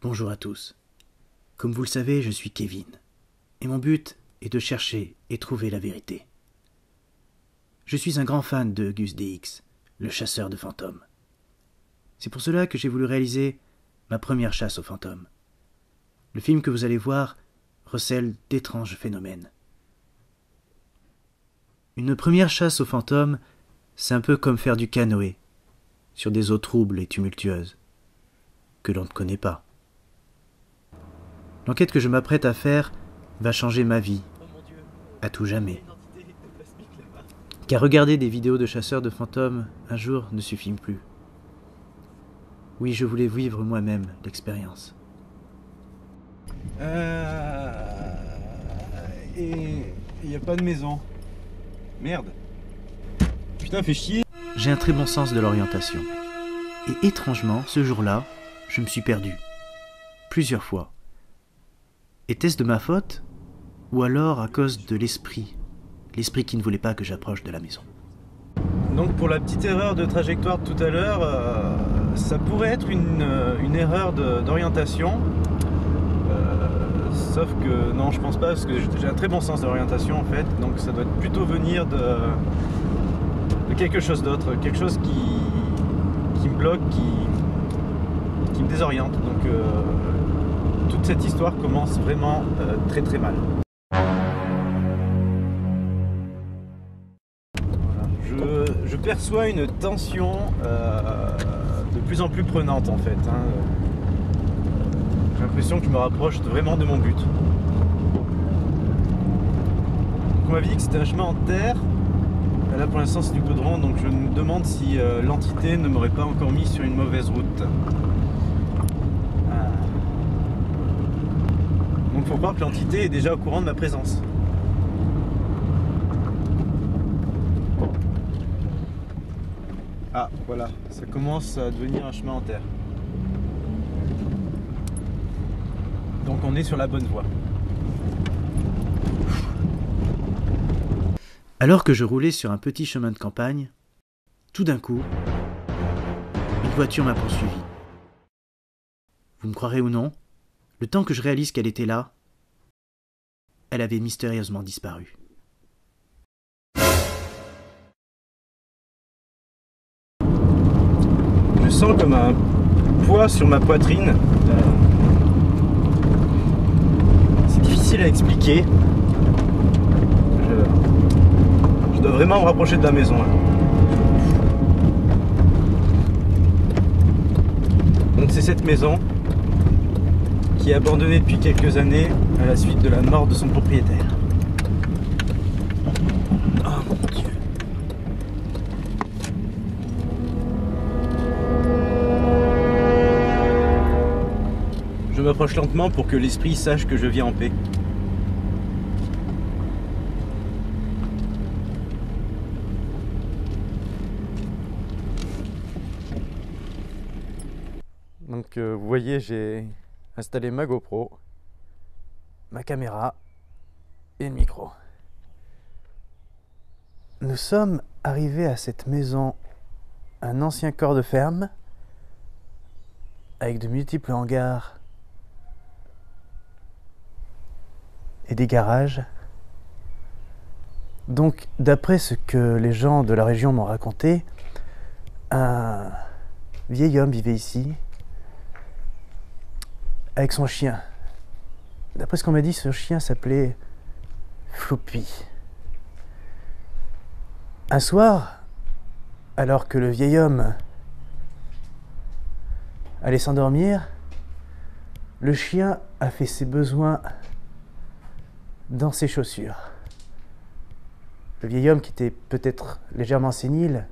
Bonjour à tous. Comme vous le savez, je suis Kevin, et mon but est de chercher et trouver la vérité. Je suis un grand fan de Gus DX, le chasseur de fantômes. C'est pour cela que j'ai voulu réaliser ma première chasse aux fantômes. Le film que vous allez voir recèle d'étranges phénomènes. Une première chasse aux fantômes, c'est un peu comme faire du canoë, sur des eaux troubles et tumultueuses, que l'on ne connaît pas. L'enquête que je m'apprête à faire va changer ma vie, à tout jamais. Car regarder des vidéos de chasseurs de fantômes un jour ne suffit plus. Oui, je voulais vivre moi-même l'expérience. Et il n'y a pas de maison. Merde. Putain, fais chier. J'ai un très bon sens de l'orientation. Et étrangement, ce jour-là, je me suis perdu. Plusieurs fois. Était-ce de ma faute? Ou alors à cause de l'esprit? L'esprit qui ne voulait pas que j'approche de la maison. Donc pour la petite erreur de trajectoire de tout à l'heure, ça pourrait être une erreur d'orientation. Sauf que non, je pense pas, parce que j'ai un très bon sens de l'orientation en fait. Donc ça doit plutôt venir de quelque chose d'autre. Quelque chose qui me bloque, qui me désoriente. Donc toute cette histoire commence vraiment très très mal. Voilà. Je perçois une tension de plus en plus prenante en fait. J'ai l'impression que je me rapproche vraiment de mon but. Donc on m'avait dit que c'était un chemin en terre. Là pour l'instant c'est du goudron, donc je me demande si l'entité ne m'aurait pas encore mis sur une mauvaise route. Donc il faut croire que l'entité est déjà au courant de ma présence. Ah voilà, ça commence à devenir un chemin en terre. Donc on est sur la bonne voie. Alors que je roulais sur un petit chemin de campagne, tout d'un coup, une voiture m'a poursuivi. Vous me croirez ou non, le temps que je réalise qu'elle était là, elle avait mystérieusement disparu. Je sens comme un poids sur ma poitrine. C'est difficile à expliquer. Je dois vraiment me rapprocher de la maison là. Donc c'est cette maison qui est abandonnée depuis quelques années à la suite de la mort de son propriétaire. Oh mon Dieu. Je m'approche lentement pour que l'esprit sache que je viens en paix. Donc vous voyez, j'ai installé ma GoPro, ma caméra et le micro. Nous sommes arrivés à cette maison, un ancien corps de ferme, avec de multiples hangars et des garages. Donc d'après ce que les gens de la région m'ont raconté, un vieil homme vivait ici, avec son chien. D'après ce qu'on m'a dit, ce chien s'appelait Floppy. Un soir, alors que le vieil homme allait s'endormir, le chien a fait ses besoins dans ses chaussures. Le vieil homme, qui était peut-être légèrement sénile...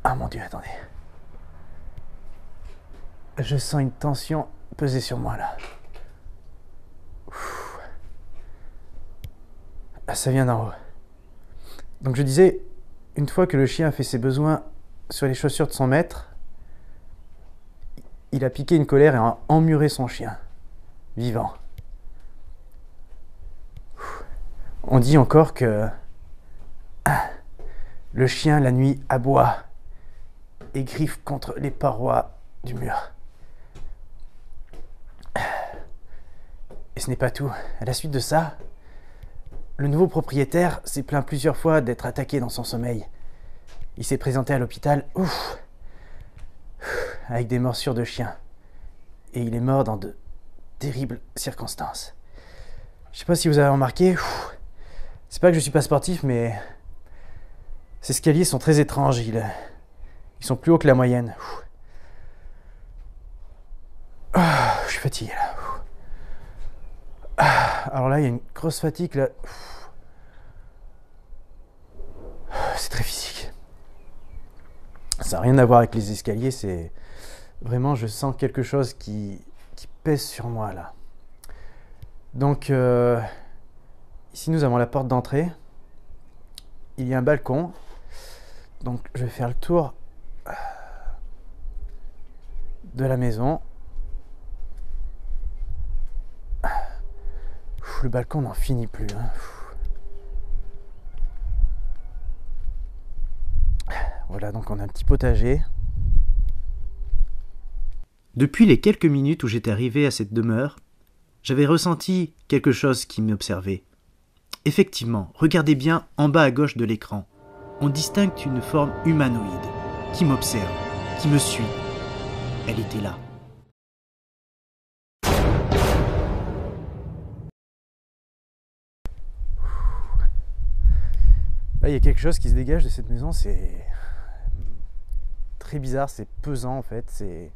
Ah mon Dieu, attendez. Je sens une tension peser sur moi là. Ah, ça vient d'en haut. Donc je disais, une fois que le chien a fait ses besoins sur les chaussures de son maître, il a piqué une colère et a emmuré son chien, vivant. On dit encore que le chien la nuit aboie et griffe contre les parois du mur. Et ce n'est pas tout. À la suite de ça, le nouveau propriétaire s'est plaint plusieurs fois d'être attaqué dans son sommeil. Il s'est présenté à l'hôpital, avec des morsures de chien. Et il est mort dans de terribles circonstances. Je sais pas si vous avez remarqué, c'est pas que je suis pas sportif, mais ces escaliers sont très étranges. Ils sont plus hauts que la moyenne. Je suis fatigué là. Alors là, il y a une grosse fatigue là. C'est très physique. Ça n'a rien à voir avec les escaliers, c'est vraiment, je sens quelque chose qui pèse sur moi là. Donc ici nous avons la porte d'entrée. Il y a un balcon. Donc je vais faire le tour de la maison. Le balcon n'en finit plus. Voilà, donc on a un petit potager. Depuis les quelques minutes où j'étais arrivé à cette demeure, j'avais ressenti quelque chose qui m'observait. Effectivement, regardez bien en bas à gauche de l'écran. On distingue une forme humanoïde qui m'observe, qui me suit. Elle était là. Là, il y a quelque chose qui se dégage de cette maison, c'est très bizarre, c'est pesant en fait, c'est...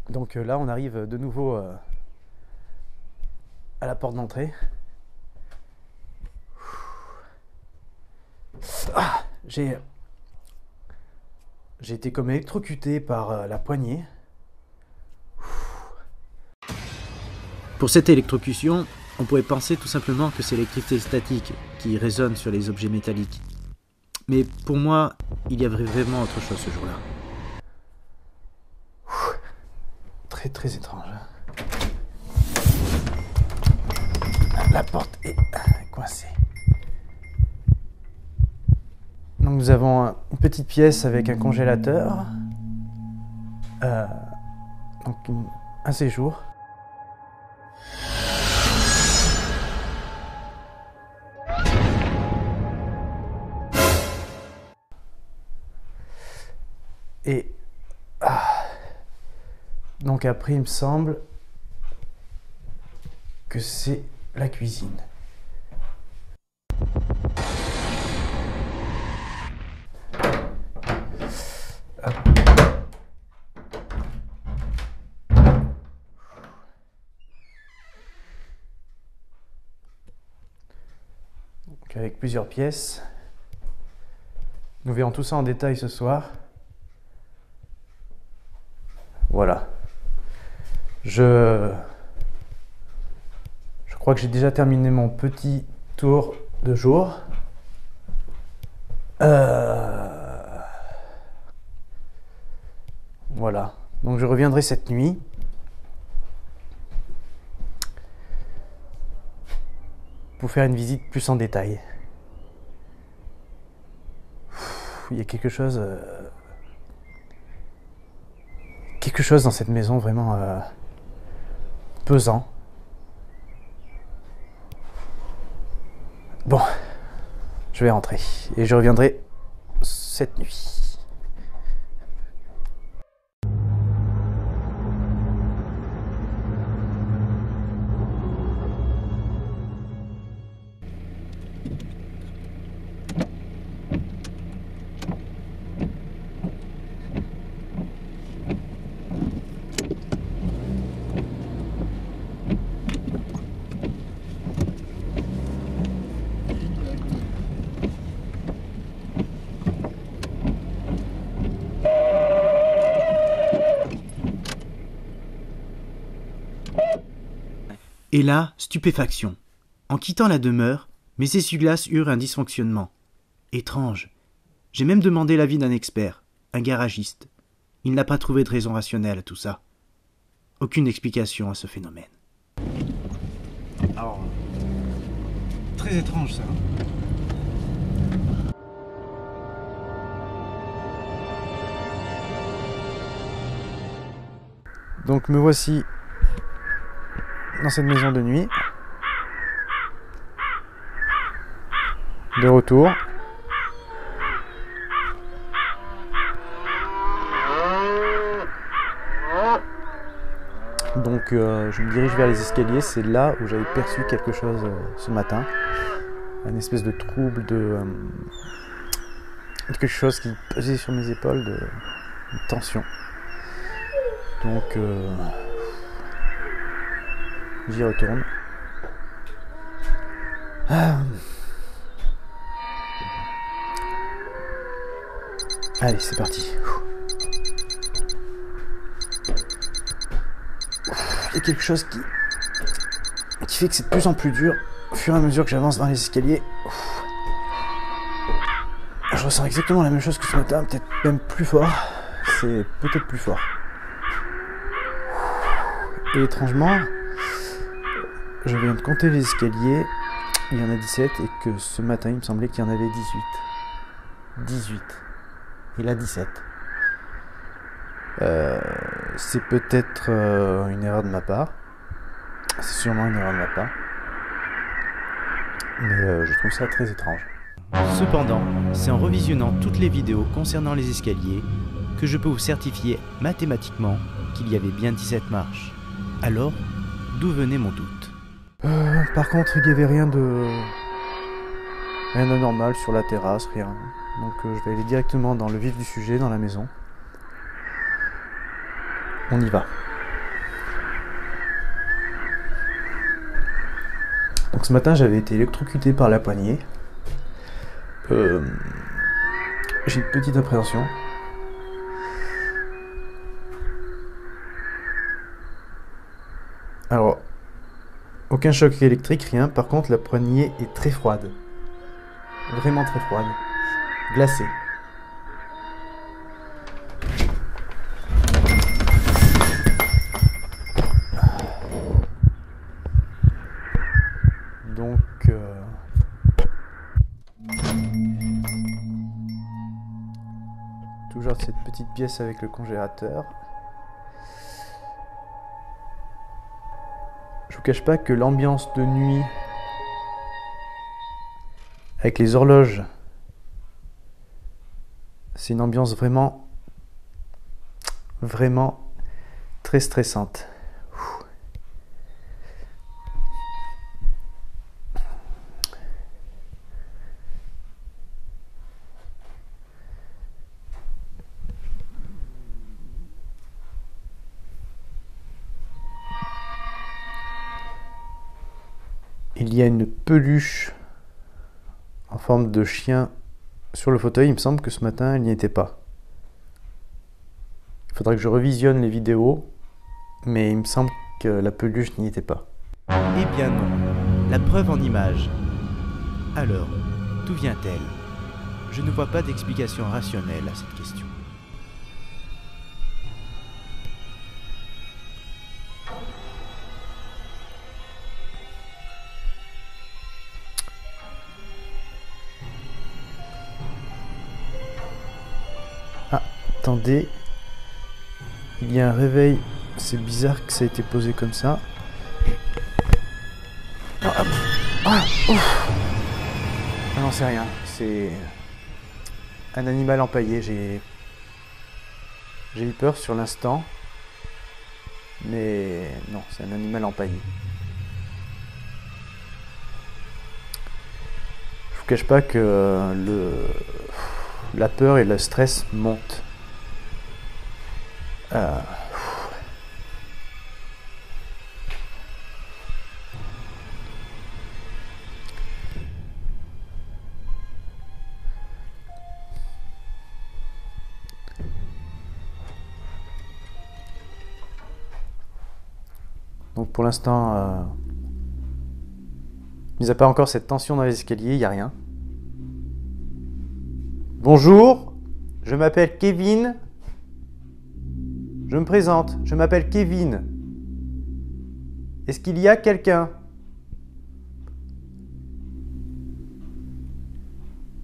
Donc là, on arrive de nouveau à la porte d'entrée. J'ai été comme électrocuté par la poignée. Pour cette électrocution, on pourrait penser tout simplement que c'est l'électricité statique qui résonne sur les objets métalliques. Mais pour moi, il y avait vraiment autre chose ce jour-là. Très très étrange. La porte est coincée. Donc nous avons une petite pièce avec un congélateur. Donc un séjour. Et donc après, il me semble que c'est la cuisine. Donc avec plusieurs pièces. Nous verrons tout ça en détail ce soir. Voilà. Je crois que j'ai déjà terminé mon petit tour de jour. Voilà. Donc je reviendrai cette nuit. Pour faire une visite plus en détail. Il y a quelque chose dans cette maison vraiment pesant. Bon, je vais rentrer et je reviendrai cette nuit. Et là, stupéfaction. En quittant la demeure, mes essuie-glaces eurent un dysfonctionnement. Étrange. J'ai même demandé l'avis d'un expert, un garagiste. Il n'a pas trouvé de raison rationnelle à tout ça. Aucune explication à ce phénomène. Alors, très étrange ça. Donc me voici dans cette maison de nuit. De retour. Donc je me dirige vers les escaliers, c'est là où j'avais perçu quelque chose ce matin. Une espèce de trouble, de quelque chose qui pesait sur mes épaules, de tension. Donc j'y retourne. Allez, c'est parti. Il y a quelque chose qui fait que c'est de plus en plus dur au fur et à mesure que j'avance dans les escaliers. Je ressens exactement la même chose que ce matin, peut-être même plus fort. C'est peut-être plus fort. Et étrangement, je viens de compter les escaliers, il y en a 17, et que ce matin, il me semblait qu'il y en avait 18. 18. Et là, 17. C'est peut-être une erreur de ma part. C'est sûrement une erreur de ma part. Mais je trouve ça très étrange. Cependant, c'est en revisionnant toutes les vidéos concernant les escaliers que je peux vous certifier mathématiquement qu'il y avait bien 17 marches. Alors, d'où venait mon doute? Par contre, il n'y avait rien d'anormal sur la terrasse, rien. Donc je vais aller directement dans le vif du sujet, dans la maison. On y va. Donc ce matin, j'avais été électrocuté par la poignée. J'ai une petite appréhension. Alors, aucun choc électrique, rien. Par contre, la poignée est très froide. Vraiment très froide. Glacée. Donc, toujours cette petite pièce avec le congélateur. Je vous cache pas que l'ambiance de nuit avec les horloges, c'est une ambiance vraiment très stressante. Il y a une peluche en forme de chien sur le fauteuil. Il me semble que ce matin, elle n'y était pas. Il faudra que je revisionne les vidéos, mais il me semble que la peluche n'y était pas. Eh bien non, la preuve en image. Alors, d'où vient-elle? Je ne vois pas d'explication rationnelle à cette question. Ah, attendez. Il y a un réveil. C'est bizarre que ça ait été posé comme ça. Ah non, c'est rien. C'est un animal empaillé. J'ai eu peur sur l'instant. Mais non, c'est un animal empaillé. Je vous cache pas que la peur et le stress montent. Donc pour l'instant, mis à part encore cette tension dans les escaliers, il n'y a rien. Bonjour, je m'appelle Kevin. Je me présente, je m'appelle Kevin. Est-ce qu'il y a quelqu'un?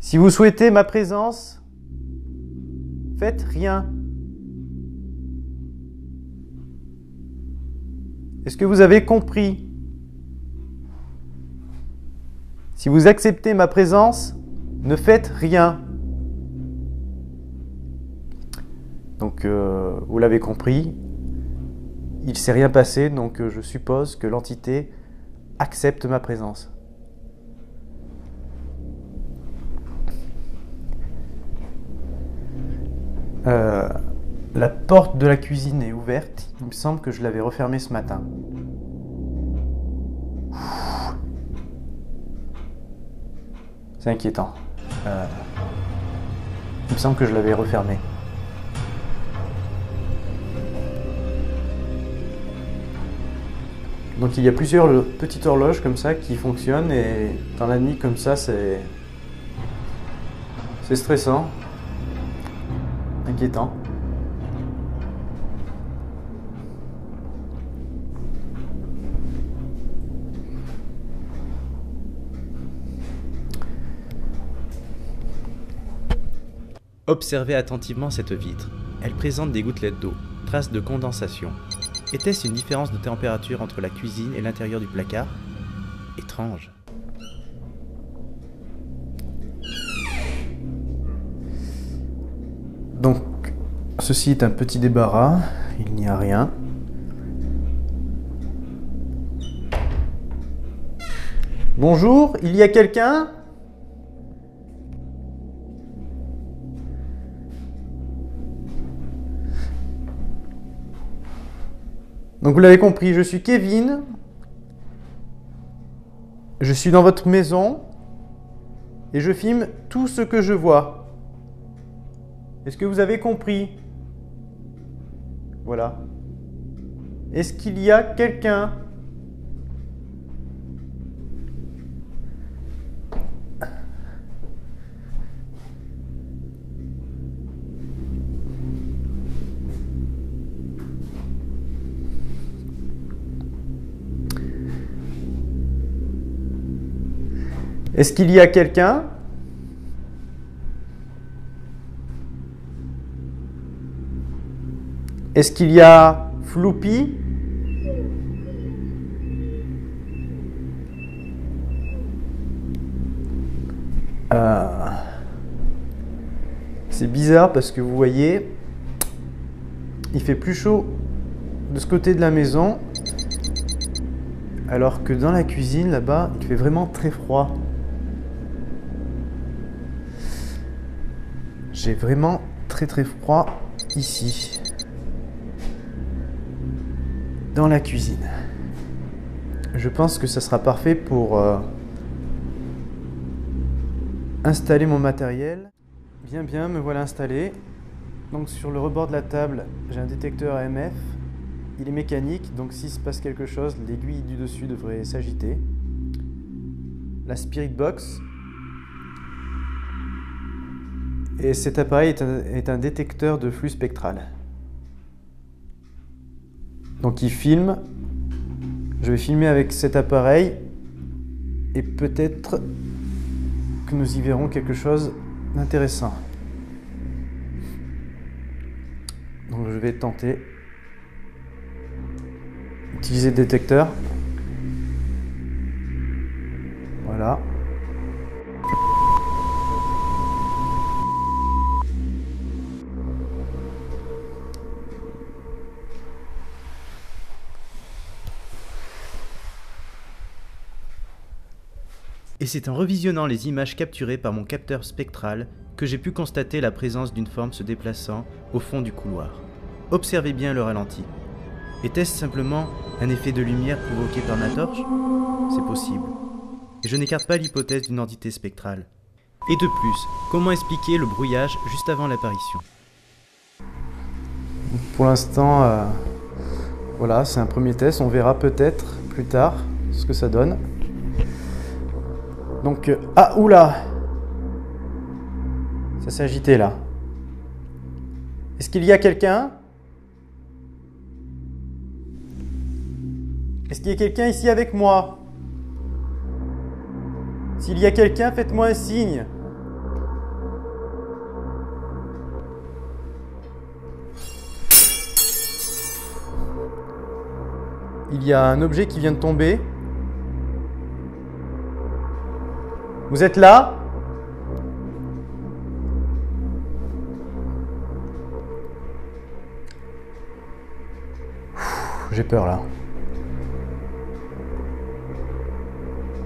Si vous souhaitez ma présence, faites rien. Est-ce que vous avez compris? Si vous acceptez ma présence, ne faites rien. Donc, vous l'avez compris, il ne s'est rien passé, donc je suppose que l'entité accepte ma présence. La porte de la cuisine est ouverte. Il me semble que je l'avais refermée ce matin. C'est inquiétant. Il me semble que je l'avais refermée. Donc il y a plusieurs petites horloges comme ça qui fonctionnent et dans la nuit comme ça c'est stressant, inquiétant. Observez attentivement cette vitre. Elle présente des gouttelettes d'eau, traces de condensation. Était-ce une différence de température entre la cuisine et l'intérieur du placard? Étrange. Donc, ceci est un petit débarras, il n'y a rien. Bonjour, il y a quelqu'un? Donc vous l'avez compris, je suis Kevin. Je suis dans votre maison et je filme tout ce que je vois. Est-ce que vous avez compris? Voilà. Est-ce qu'il y a quelqu'un? Est-ce qu'il y a quelqu'un? Est-ce qu'il y a Floopy? C'est bizarre parce que vous voyez, il fait plus chaud de ce côté de la maison, alors que dans la cuisine, là-bas, il fait vraiment très froid. J'ai vraiment très froid ici, dans la cuisine. Je pense que ça sera parfait pour installer mon matériel. Bien, me voilà installé. Donc sur le rebord de la table, j'ai un détecteur AMF. Il est mécanique, donc s'il se passe quelque chose, l'aiguille du dessus devrait s'agiter. La Spirit Box. Et cet appareil est un détecteur de flux spectral. Donc il filme. Je vais filmer avec cet appareil. Et peut-être que nous y verrons quelque chose d'intéressant. Donc je vais tenter d'utiliser le détecteur. Voilà. Et c'est en revisionnant les images capturées par mon capteur spectral que j'ai pu constater la présence d'une forme se déplaçant au fond du couloir. Observez bien le ralenti. Était-ce simplement un effet de lumière provoqué par ma torche? C'est possible. Et je n'écarte pas l'hypothèse d'une entité spectrale. Et de plus, comment expliquer le brouillage juste avant l'apparition? Pour l'instant, voilà, c'est un premier test. On verra peut-être plus tard ce que ça donne. Donc, ah, oula! Ça s'est agité là. Est-ce qu'il y a quelqu'un? Est-ce qu'il y a quelqu'un ici avec moi? S'il y a quelqu'un, faites-moi un signe. il y a un objet qui vient de tomber. Vous êtes là? J'ai peur là.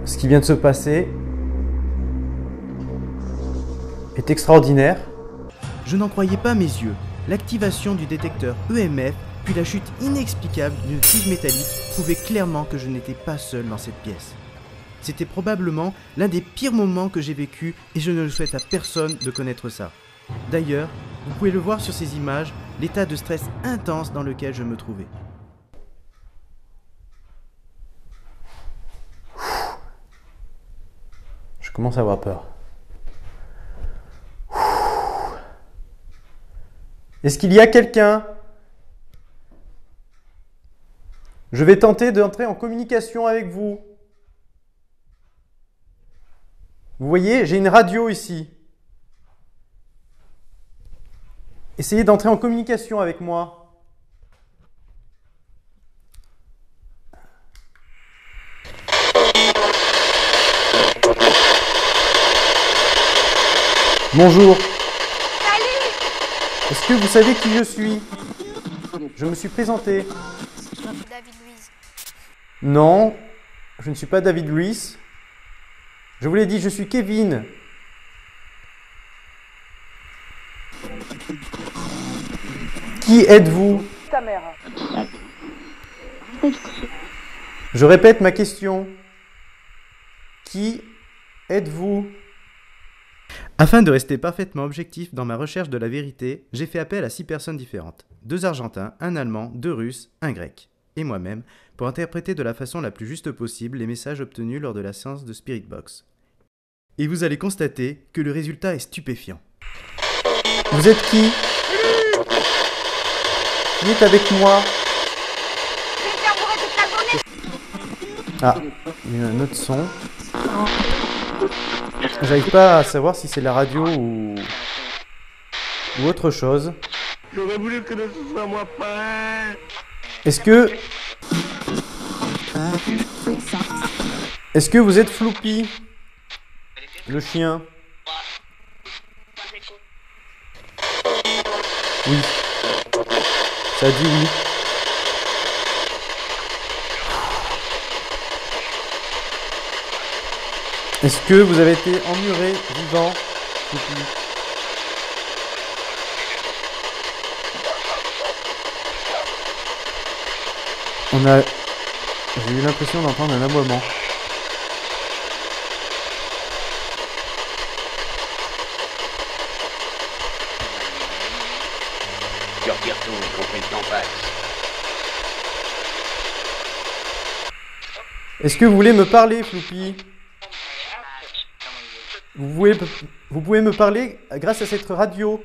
Ce qui vient de se passer est extraordinaire. Je n'en croyais pas mes yeux. L'activation du détecteur EMF, puis la chute inexplicable d'une tige métallique prouvaient clairement que je n'étais pas seul dans cette pièce. C'était probablement l'un des pires moments que j'ai vécu et je ne le souhaite à personne de connaître ça. D'ailleurs, vous pouvez le voir sur ces images, l'état de stress intense dans lequel je me trouvais. Je commence à avoir peur. Est-ce qu'il y a quelqu'un? Je vais tenter d'entrer en communication avec vous. Vous voyez, j'ai une radio ici. Essayez d'entrer en communication avec moi. Bonjour. Est-ce que vous savez qui je suis? Je me suis présenté. David Luiz. Non, je ne suis pas David Luiz. Je vous l'ai dit, je suis Kevin. Qui êtes-vous? Ta mère. Je répète ma question. Qui êtes-vous? Afin de rester parfaitement objectif dans ma recherche de la vérité, j'ai fait appel à 6 personnes différentes. 2 Argentins, un Allemand, 2 Russes, un Grec. Et moi-même, pour interpréter de la façon la plus juste possible les messages obtenus lors de la séance de Spirit Box. Et vous allez constater que le résultat est stupéfiant. Vous êtes qui? Qui est avec moi? Ah, il y a un autre son. J'arrive pas à savoir si c'est la radio ou autre chose. J'aurais voulu que ce soit moi pas. Est-ce que vous êtes Floopy, le chien? Oui. Ça dit oui. Est-ce que vous avez été emmuré vivant, Floopy? J'ai eu l'impression d'entendre un aboiement. Tu retires tout, y compris le tampax. Est-ce que vous voulez me parler, Floopy? Vous pouvez me parler grâce à cette radio.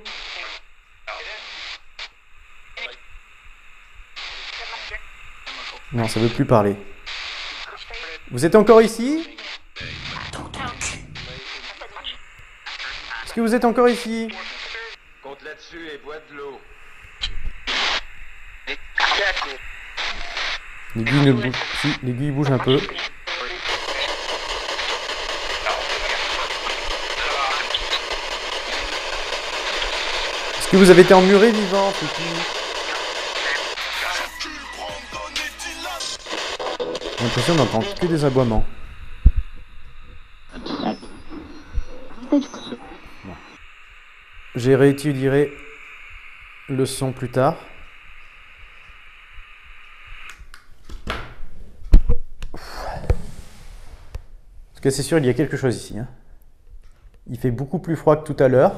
Non, ça veut plus parler. Vous êtes encore ici? Est-ce que vous êtes encore ici? Compte là-dessus et bois de l'eau. L'aiguille ne bouge. Si, l'aiguille bouge un peu. Est-ce que vous avez été emmuré vivant, petit? J'ai l'impression d'entendre que des aboiements. Bon. J'ai réétudierai le son plus tard. En tout cas, c'est sûr, il y a quelque chose ici. Hein. Il fait beaucoup plus froid que tout à l'heure.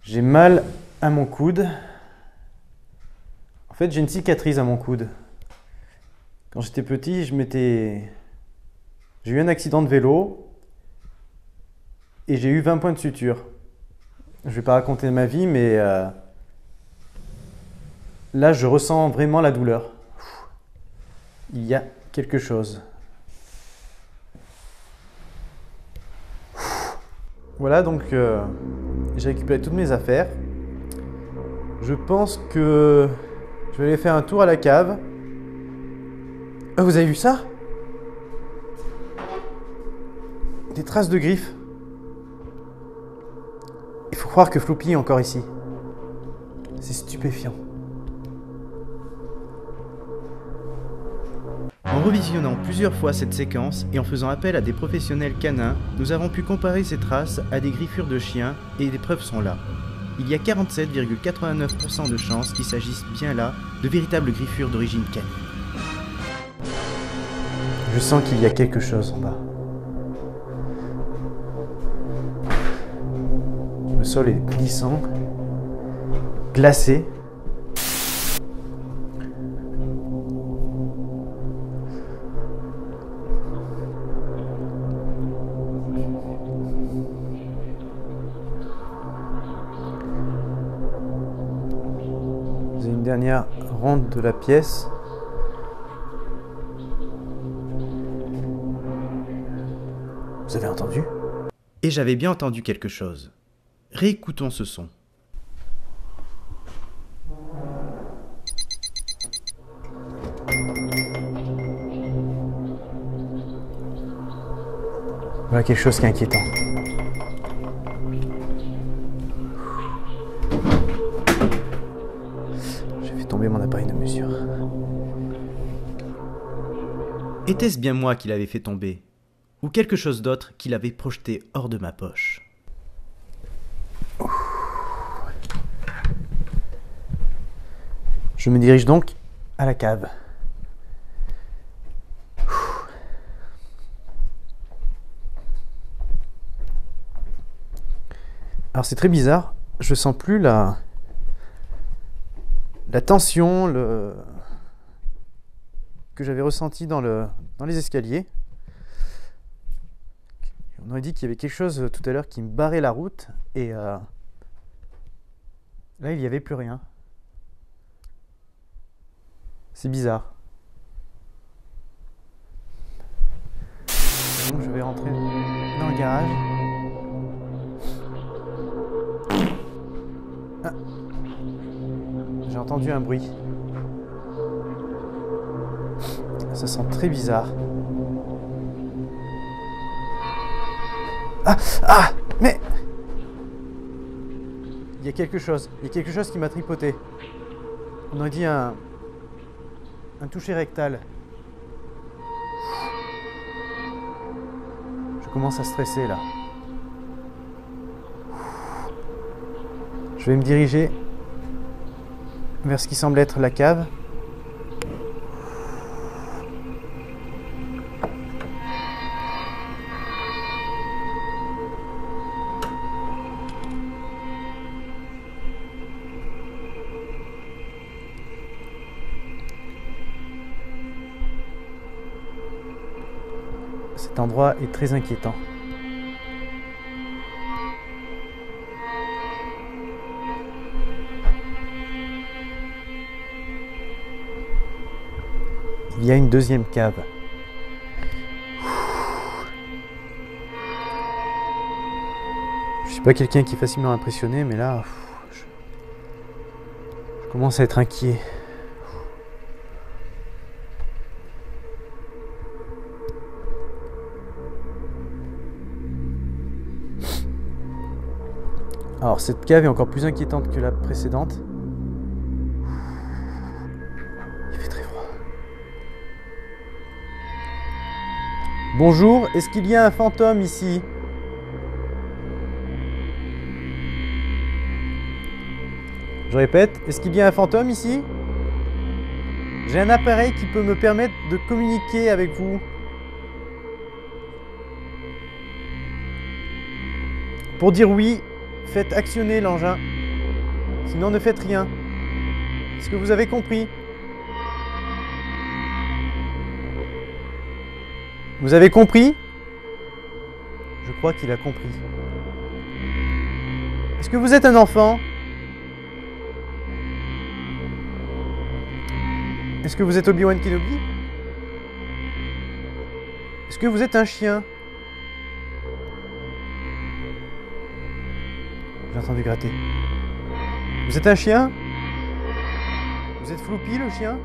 J'ai mal à mon coude. En fait, j'ai une cicatrice à mon coude. Quand j'étais petit, j'ai eu un accident de vélo et j'ai eu 20 points de suture. Je ne vais pas raconter ma vie, mais là, je ressens vraiment la douleur. Il y a quelque chose. Voilà, donc j'ai récupéré toutes mes affaires. Je pense que je vais aller faire un tour à la cave. Ah, vous avez vu ça? Des traces de griffes. Il faut croire que Floppy est encore ici. C'est stupéfiant. En revisionnant plusieurs fois cette séquence et en faisant appel à des professionnels canins, nous avons pu comparer ces traces à des griffures de chiens et des preuves sont là. Il y a 47,89% de chances qu'il s'agisse bien là de véritables griffures d'origine canine. Je sens qu'il y a quelque chose en bas. Le sol est glissant, glacé. J'ai une dernière ronde de la pièce. Vous avez entendu? Et j'avais bien entendu quelque chose. Réécoutons ce son. Voilà quelque chose qui est inquiétant. J'ai fait tomber mon appareil de mesure. Était-ce bien moi qui l'avais fait tomber? Ou quelque chose d'autre qui l'avait projeté hors de ma poche? Je me dirige donc à la cave. Alors c'est très bizarre, je sens plus la tension que j'avais ressentie dans les escaliers. On aurait dit qu'il y avait quelque chose tout à l'heure qui me barrait la route et là il n'y avait plus rien. C'est bizarre. Donc je vais rentrer dans le garage. Ah. J'ai entendu un bruit. Ça sent très bizarre. Ah, mais il y a quelque chose qui m'a tripoté. On aurait dit un toucher rectal. Je commence à stresser là. Je vais me diriger vers ce qui semble être la cave. Cet endroit est très inquiétant. Il y a une deuxième cave. Je suis pas quelqu'un qui est facilement impressionné, mais là, je commence à être inquiet. Alors cette cave est encore plus inquiétante que la précédente. Il fait très froid. Bonjour, est-ce qu'il y a un fantôme ici? Je répète, est-ce qu'il y a un fantôme ici? J'ai un appareil qui peut me permettre de communiquer avec vous. Pour dire oui, faites actionner l'engin. Sinon, ne faites rien. Est-ce que vous avez compris? Vous avez compris? Je crois qu'il a compris. Est-ce que vous êtes un enfant? Est-ce que vous êtes Obi-Wan Kenobi? Est-ce que vous êtes un chien? J'ai entendu gratter. Vous êtes un chien? Vous êtes Floppy, le chien?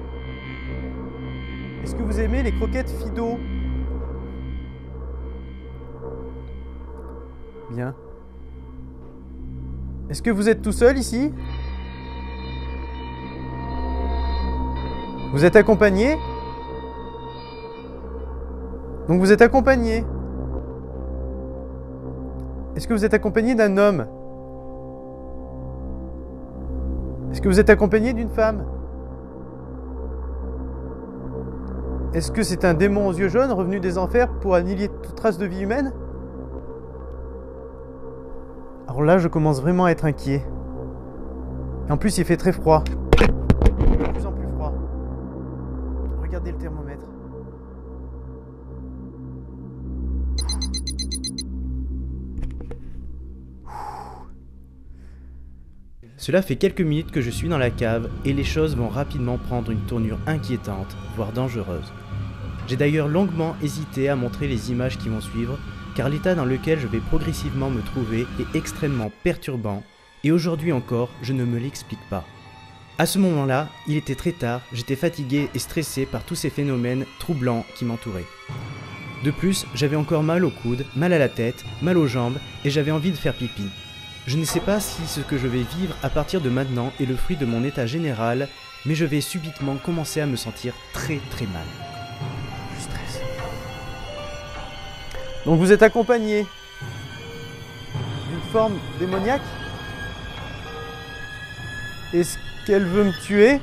Est-ce que vous aimez les croquettes Fido? Bien. Est-ce que vous êtes tout seul ici? Vous êtes accompagné? Donc vous êtes accompagné. Est-ce que vous êtes accompagné d'un homme? Est-ce que vous êtes accompagné d'une femme? Est-ce que c'est un démon aux yeux jaunes revenu des enfers pour annihiler toute trace de vie humaine? Alors là, je commence vraiment à être inquiet. Et en plus, il fait très froid. De plus en plus froid. Regardez le thermomètre. Cela fait quelques minutes que je suis dans la cave et les choses vont rapidement prendre une tournure inquiétante, voire dangereuse. J'ai d'ailleurs longuement hésité à montrer les images qui vont suivre, car l'état dans lequel je vais progressivement me trouver est extrêmement perturbant, et aujourd'hui encore, je ne me l'explique pas. À ce moment-là, il était très tard, j'étais fatigué et stressé par tous ces phénomènes troublants qui m'entouraient. De plus, j'avais encore mal au coude, mal à la tête, mal aux jambes, et j'avais envie de faire pipi. Je ne sais pas si ce que je vais vivre à partir de maintenant est le fruit de mon état général, mais je vais subitement commencer à me sentir très mal. Je stresse. Donc vous êtes accompagné d'une forme démoniaque? Est-ce qu'elle veut me tuer?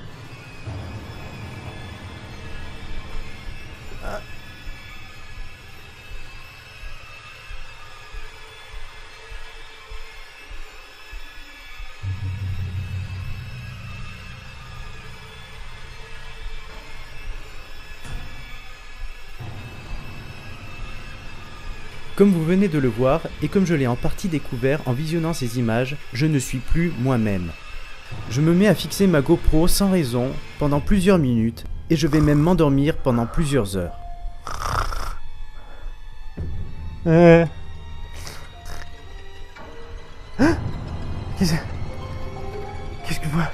Comme vous venez de le voir, et comme je l'ai en partie découvert en visionnant ces images, je ne suis plus moi-même. Je me mets à fixer ma GoPro sans raison pendant plusieurs minutes, et je vais même m'endormir pendant plusieurs heures. Qu'est-ce que moi?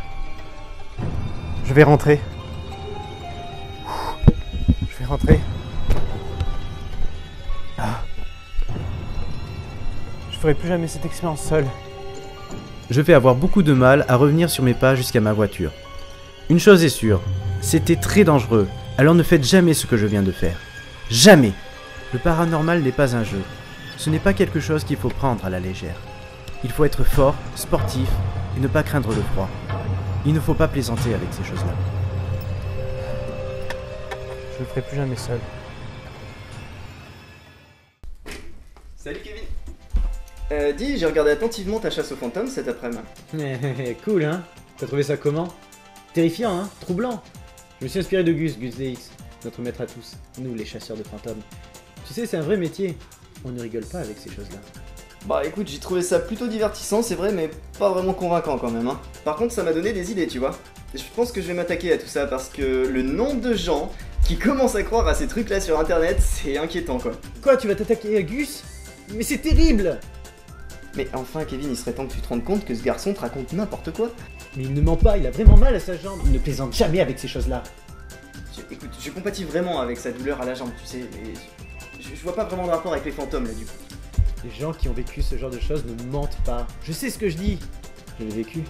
Je vais rentrer. Je vais rentrer. Je ferai plus jamais cette expérience seule. Je vais avoir beaucoup de mal à revenir sur mes pas jusqu'à ma voiture. Une chose est sûre, c'était très dangereux, alors ne faites jamais ce que je viens de faire. Jamais! Le paranormal n'est pas un jeu. Ce n'est pas quelque chose qu'il faut prendre à la légère. Il faut être fort, sportif et ne pas craindre le froid. Il ne faut pas plaisanter avec ces choses-là. Je le ferai plus jamais seul. Salut Kevin. Dis, j'ai regardé attentivement ta chasse aux fantômes cet après-midi. Cool, hein? T'as trouvé ça comment? Terrifiant, hein? Troublant. Je me suis inspiré de Gus DX, notre maître à tous, nous les chasseurs de fantômes. Tu sais, c'est un vrai métier. On ne rigole pas avec ces choses-là. Bah écoute, j'ai trouvé ça plutôt divertissant, c'est vrai, mais pas vraiment convaincant quand même, hein. Par contre, ça m'a donné des idées, tu vois. Je pense que je vais m'attaquer à tout ça parce que le nombre de gens qui commencent à croire à ces trucs-là sur internet, c'est inquiétant, quoi. Quoi, tu vas t'attaquer à Gus? Mais c'est terrible! Mais enfin, Kevin, il serait temps que tu te rendes compte que ce garçon te raconte n'importe quoi. Mais il ne ment pas, il a vraiment mal à sa jambe. Il ne plaisante jamais avec ces choses-là. Écoute, je compatis vraiment avec sa douleur à la jambe, tu sais, et je vois pas vraiment de rapport avec les fantômes, là, du coup. Les gens qui ont vécu ce genre de choses ne mentent pas. Je sais ce que je dis. Je l'ai vécu.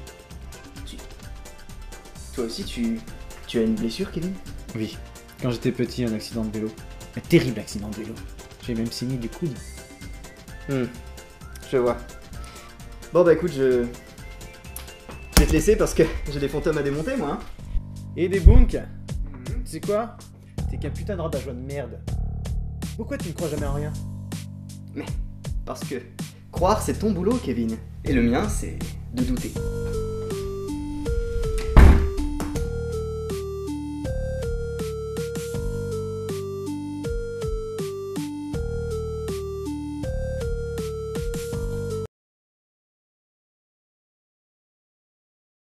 Toi aussi, tu as une blessure, Kevin? Oui. Quand j'étais petit, un accident de vélo. Un terrible accident de vélo. J'ai même saigné du coude. Je vois. Bon bah écoute, je vais te laisser parce que j'ai des fantômes à démonter, moi, hein. Et des bunks. Tu sais quoi? T'es qu'un putain de rabat-joie de merde. Pourquoi tu ne crois jamais en rien? Mais parce que croire, c'est ton boulot, Kevin. Et le mien, c'est de douter.